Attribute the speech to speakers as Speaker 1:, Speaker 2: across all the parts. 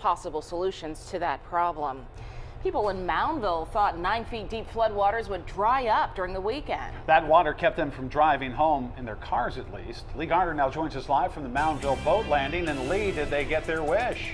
Speaker 1: possible solutions to that problem. People in Moundville thought 9 feet deep floodwaters would dry up during the weekend.
Speaker 2: That water kept them from driving home, in their cars at least. Leigh Garner now joins us live from the Moundville boat landing. And Leigh, did they get their wish?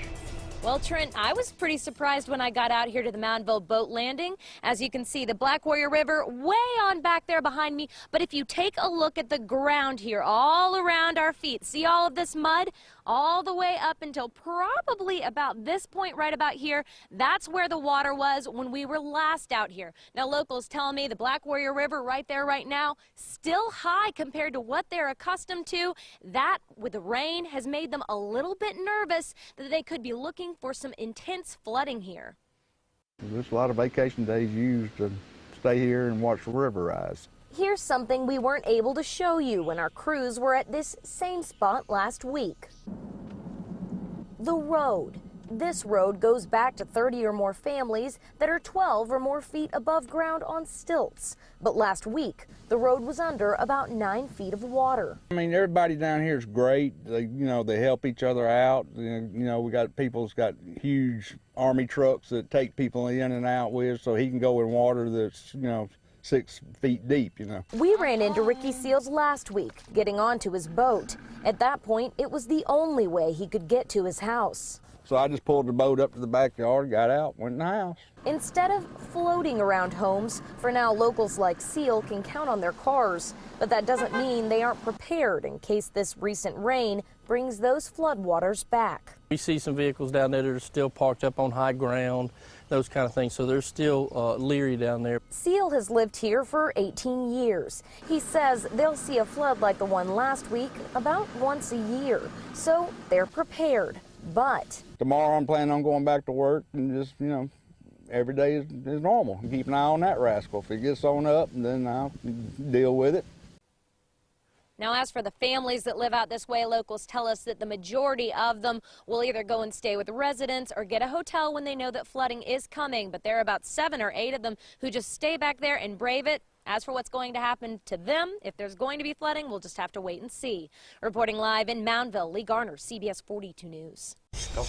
Speaker 3: Well, Trent, I was pretty surprised when I got out here to the Moundville boat landing. As you can see, the Black Warrior River way on back there behind me. But if you take a look at the ground here, all around our feet, see all of this mud? All the way up until probably about this point right about here. That's where the water was when we were last out here. Now, locals telling me the Black Warrior River right there right now, still high compared to what they're accustomed to. That, with the rain, has made them a little bit nervous that they could be looking for some intense flooding here.
Speaker 4: There's a lot of vacation days used to stay here and watch the river rise.
Speaker 3: Here's something we weren't able to show you when our crews were at this same spot last week. The road. This road goes back to 30 or more families that are 12 or more feet above ground on stilts. But last week, the road was under about 9 feet of water.
Speaker 4: I mean, everybody down here is great. They help each other out. We got people's got huge army trucks that take people in and out with, so he can go in water that's, 6 feet deep,
Speaker 3: We ran into Ricky Seals last week, getting onto his boat. At that point, it was the only way he could get to his house.
Speaker 4: So I just pulled the boat up to the backyard, got out, went in the house.
Speaker 3: Instead of floating around homes, for now locals like Seal can count on their cars. But that doesn't mean they aren't prepared in case this recent rain brings those floodwaters back.
Speaker 5: We see some vehicles down there that are still parked up on high ground, those kind of things, so they're still leery down there.
Speaker 3: Seal has lived here for 18 years. He says they'll see a flood like the one last week about once a year, so they're prepared. But
Speaker 4: tomorrow I'm planning on going back to work and just, every day is normal. Keep an eye on that rascal. If it gets on up, then I'll deal with it.
Speaker 3: now, as for the families that live out this way, locals tell us that the majority of them will either go and stay with residents or get a hotel when they know that flooding is coming. But there are about 7 or 8 of them who just stay back there and brave it. As for what's going to happen to them, if there's going to be flooding, we'll just have to wait and see. Reporting live in Moundville, Leigh Garner, CBS 42 News.